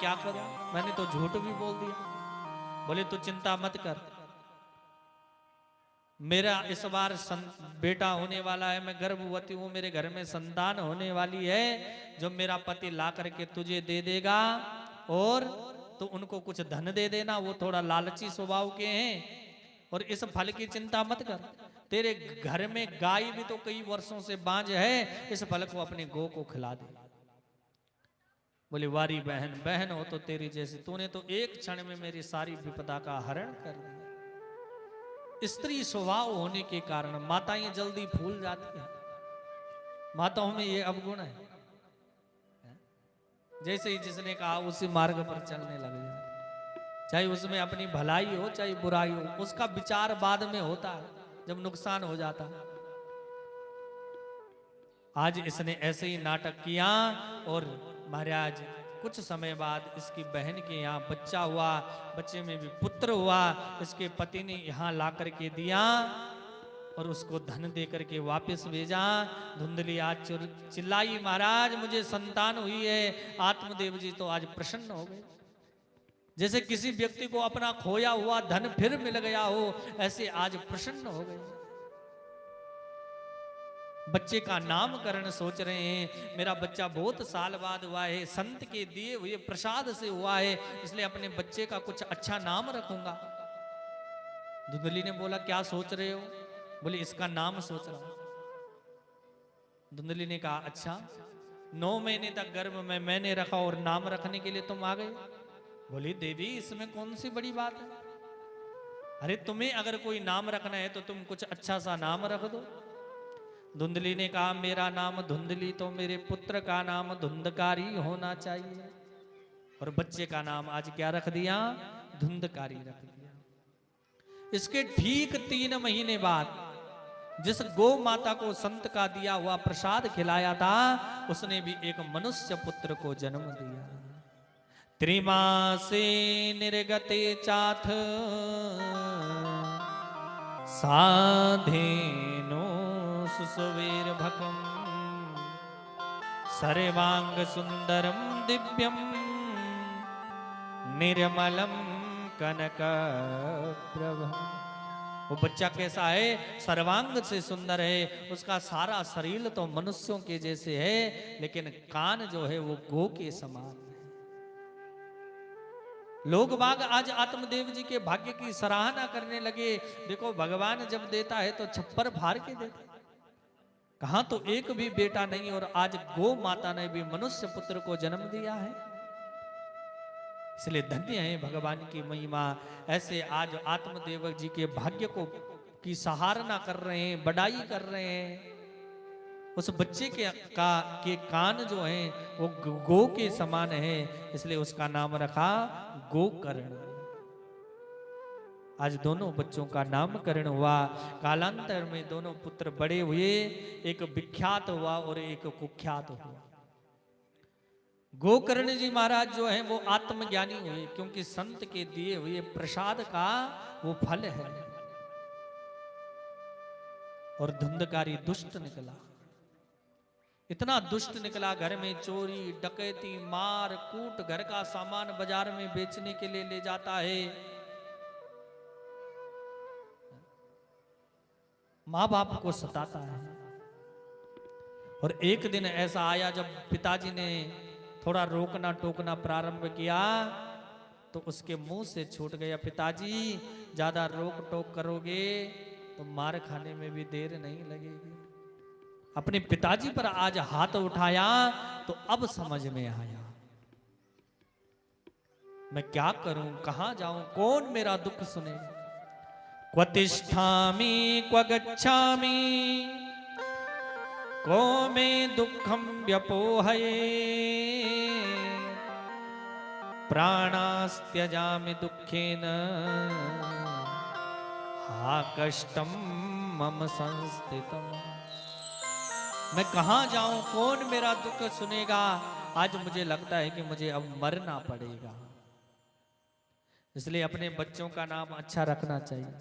क्या करूं, मैंने तो झूठ भी बोल दिया। बोले तू चिंता मत कर, मेरा इस बार बेटा होने वाला है, मैं गर्भवती हूं, मेरे घर में संतान होने वाली है, जो मेरा पति ला करके तुझे दे देगा, और तो उनको कुछ धन दे देना, वो थोड़ा लालची स्वभाव के हैं, और इस फल की चिंता मत कर। तेरे घर में गाय भी तो कई वर्षों से बांझ है, इस फल को अपने गौ को खिला दे। बोले वारी बहन, बहन हो तो तेरी जैसी, तूने तो एक क्षण में मेरी सारी विपदा का हरण कर दिया। स्त्री स्वभाव होने के कारण माताएं जल्दी भूल जाती हैं, माताओं में ये अवगुण है, जैसे ही जिसने कहा उसी मार्ग पर चलने लग जाए, चाहे उसमें अपनी भलाई हो चाहे बुराई हो, उसका विचार बाद में होता है जब नुकसान हो जाता है। आज इसने ऐसे ही नाटक किया, और महाराज कुछ समय बाद इसकी बहन के यहाँ बच्चा हुआ, बच्चे में भी पुत्र हुआ, इसके पति ने यहाँ ला करके दिया और उसको धन दे करके वापस भेजा। धुंधली आज चिल्लाई, महाराज मुझे संतान हुई है। आत्मदेव जी तो आज प्रसन्न हो गए, जैसे किसी व्यक्ति को अपना खोया हुआ धन फिर मिल गया हो, ऐसे आज प्रसन्न हो गए। बच्चे का नामकरण सोच रहे हैं, मेरा बच्चा बहुत साल बाद हुआ है, संत के दिए हुए प्रसाद से हुआ है, इसलिए अपने बच्चे का कुछ अच्छा नाम रखूंगा। धुंधली ने बोला क्या सोच रहे हो? बोले इसका नाम सोच रहा हूं। धुंधली ने कहा अच्छा, 9 महीने तक गर्भ में मैंने रखा और नाम रखने के लिए तुम आ गए? बोली देवी इसमें कौन सी बड़ी बात है, अरे तुम्हें अगर कोई नाम रखना है तो तुम कुछ अच्छा सा नाम रख दो। धुंधली ने कहा मेरा नाम धुंधली तो मेरे पुत्र का नाम धुंधकारी होना चाहिए, और बच्चे का नाम आज क्या रख दिया? धुंधकारी रख दिया। इसके ठीक 3 महीने बाद जिस गौ माता को संत का दिया हुआ प्रसाद खिलाया था, उसने भी एक मनुष्य पुत्र को जन्म दिया। त्रिमासे निर्गते चाथ साधेनो सुसुवीर भकम सर्वांग सुंदरम दिव्यम निर्मलम कनक प्रभम। वो बच्चा कैसा है? सर्वांग से सुंदर है, उसका सारा शरीर तो मनुष्यों के जैसे है, लेकिन कान जो है वो गो के समान है। लोग बाग आज आत्मदेव जी के भाग्य की सराहना करने लगे। देखो भगवान जब देता है तो छप्पर फाड़ के देता, कहां तो एक भी बेटा नहीं, और आज गो माता ने भी मनुष्य पुत्र को जन्म दिया है। इसलिए धन्य है भगवान की महिमा। ऐसे आज आत्मदेव जी के भाग्य को की सराहना कर रहे हैं, बड़ाई कर रहे हैं। उस बच्चे के कान जो हैं वो गो के समान है, इसलिए उसका नाम रखा गोकर्ण। आज दोनों बच्चों का नामकरण हुआ। कालांतर में दोनों पुत्र बड़े हुए, एक विख्यात हुआ और एक कुख्यात हुआ। गोकर्ण जी महाराज जो हैं वो आत्मज्ञानी हुए, क्योंकि संत के दिए हुए प्रसाद का वो फल है। और धुंधकारी दुष्ट निकला, इतना दुष्ट निकला, घर में चोरी डकैती मार कूट, घर का सामान बाजार में बेचने के लिए ले जाता है, मां बाप को सताता है। और एक दिन ऐसा आया जब पिताजी ने थोड़ा रोकना टोकना प्रारंभ किया तो उसके मुंह से छूट गया, पिताजी ज्यादा रोक टोक करोगे तो मार खाने में भी देर नहीं लगेगी। अपने पिताजी पर आज हाथ उठाया तो अब समझ में आया मैं क्या करूं, कहां जाऊं, कौन मेरा दुख सुने। क्व तिष्ठामि क्व गच्छामि को मे दुखम व्यपोहये प्राणास्त्यजामि दुखेन हा कष्टम मम संस्थितम। मैं कहां जाऊं, कौन मेरा दुख सुनेगा। आज मुझे लगता है कि मुझे अब मरना पड़ेगा। इसलिए अपने बच्चों का नाम अच्छा रखना चाहिए।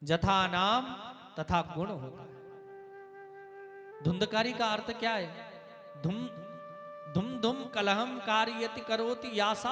जथा नाम तथा गुण होता है। धुंधकारी का अर्थ क्या है? धुम धुम धुम कलहम कार्यति करोति यासा